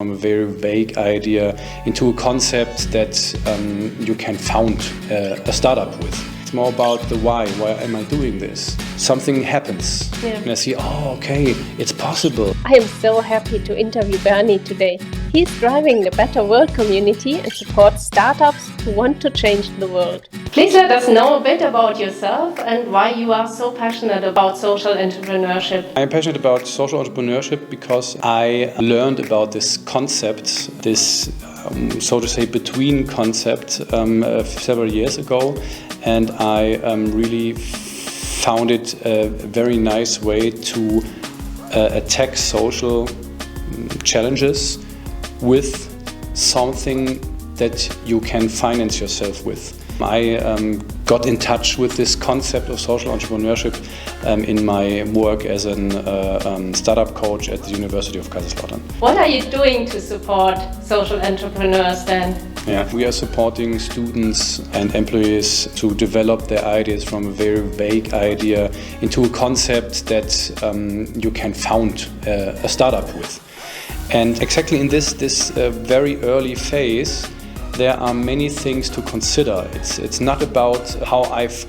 From a very vague idea into a concept that you can found a startup with. It's more about the why am I doing this? Something happens and I see, oh, okay, it's possible. I am so happy to interview Bernie today. He's driving the Better World community and supports startups who want to change the world. Please let us know a bit about yourself and why you are so passionate about social entrepreneurship. I'm passionate about social entrepreneurship because I learned about this concept, this so to say between concept several years ago, and I really found it a very nice way to attack social challenges with something that you can finance yourself with. I got in touch with this concept of social entrepreneurship in my work as a startup coach at the University of Kaiserslautern. What are you doing to support social entrepreneurs then? Yeah, we are supporting students and employees to develop their ideas from a very vague idea into a concept that you can found a startup with. And exactly in this very early phase, there are many things to consider. It's not about how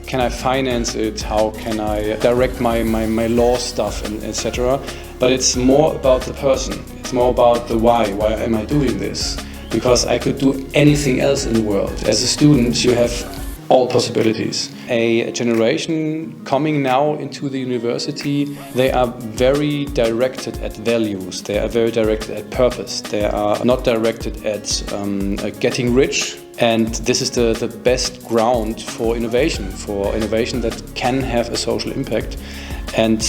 can I finance it, how can I direct my law stuff, and etc. But it's more about the person. It's more about the why am I doing this? Because I could do anything else in the world. As a student, you have all possibilities. A generation coming now into the university, they are very directed at values. They are very directed at purpose. They are not directed at getting rich. And this is the best ground for innovation that can have a social impact. And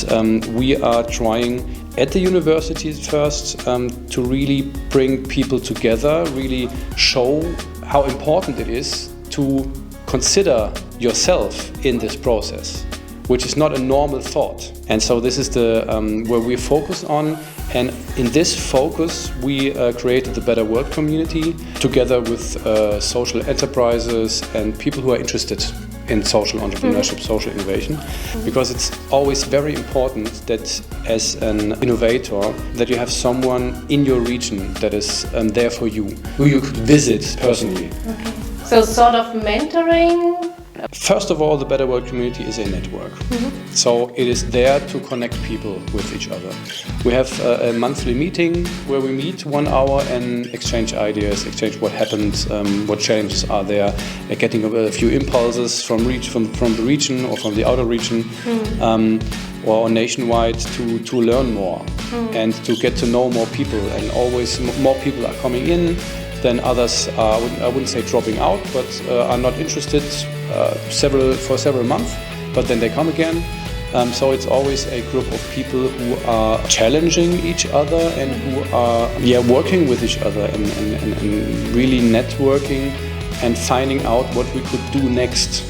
we are trying at the universities first to really bring people together, really show how important it is to consider yourself in this process, which is not a normal thought. And so this is the where we focus on, and in this focus we created the Better World community together with social enterprises and people who are interested in social entrepreneurship, social innovation, because it's always very important that as an innovator that you have someone in your region that is there for you, who you could visit personally. Okay. So sort of mentoring? First of all, the Better World community is a network. So it is there to connect people with each other. We have a monthly meeting where we meet 1 hour and exchange ideas, exchange what happened, what challenges are there, getting a few impulses from the region or from the outer region or nationwide to learn more and to get to know more people. And always more people are coming in. Then others are, I wouldn't say dropping out, but are not interested for several months, but then they come again. So it's always a group of people who are challenging each other and who are working with each other and really networking and finding out what we could do next.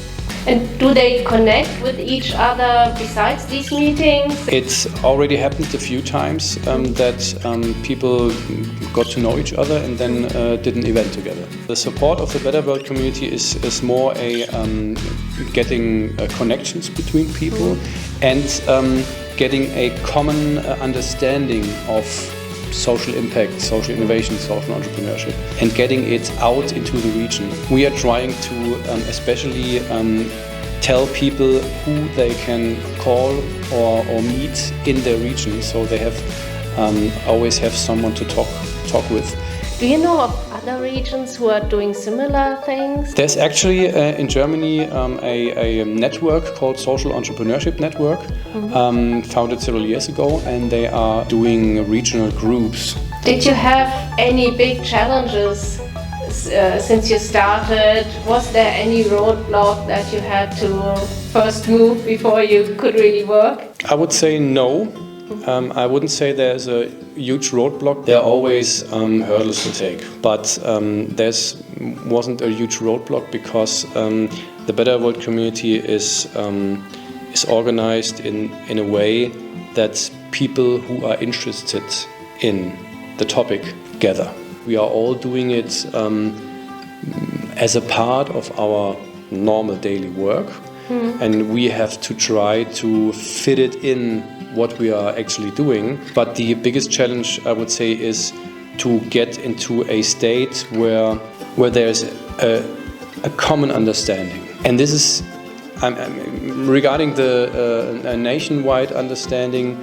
And do they connect with each other besides these meetings? It's already happened a few times that people got to know each other and then did an event together. The support of the Better World community is more a getting connections between people and getting a common understanding of social impact, social innovation, social entrepreneurship, and getting it out into the region. We are trying to especially tell people who they can call or meet in their region, so they have always have someone to talk with. Do you know of other regions who are doing similar things? There's actually in Germany a network called Social Entrepreneurship Network, founded several years ago, and they are doing regional groups. Did you have any big challenges since you started? Was there any roadblock that you had to first move before you could really work? I would say no. I wouldn't say there's a huge roadblock. There are always hurdles to take, but wasn't a huge roadblock because the Better World community is organized in a way that people who are interested in the topic gather. We are all doing it as a part of our normal daily work, and we have to try to fit it in what we are actually doing. But the biggest challenge, I would say, is to get into a state where there's a common understanding. And this is regarding the nationwide understanding.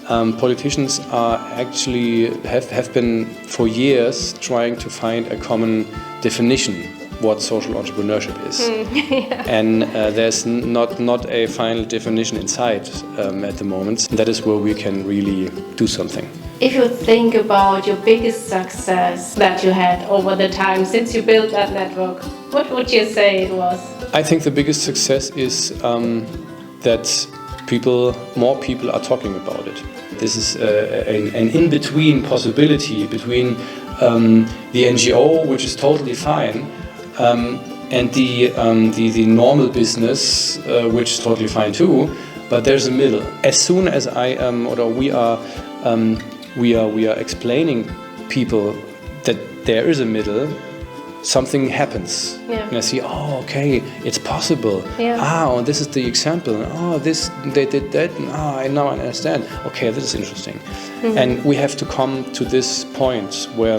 Politicians are actually have been for years trying to find a common definition what social entrepreneurship is. Yeah. And there's not a final definition in sight at the moment. That is where we can really do something. If you think about your biggest success that you had over the time since you built that network, what would you say it was? I think the biggest success is that more people are talking about it. This is an in-between possibility between the NGO, which is totally fine, and the normal business, which is totally fine too. But there's a middle. As soon as we are explaining people that there is a middle, something happens. Yeah. And I see, oh, okay, it's possible. Yeah. This is the example. They did that. Now I understand. Okay, this is interesting. Mm-hmm. And we have to come to this point where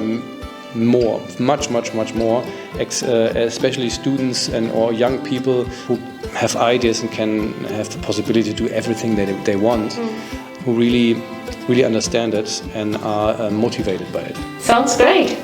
much more, especially students or young people who have ideas and can have the possibility to do everything that they want, who really understand it and are motivated by it. Sounds great.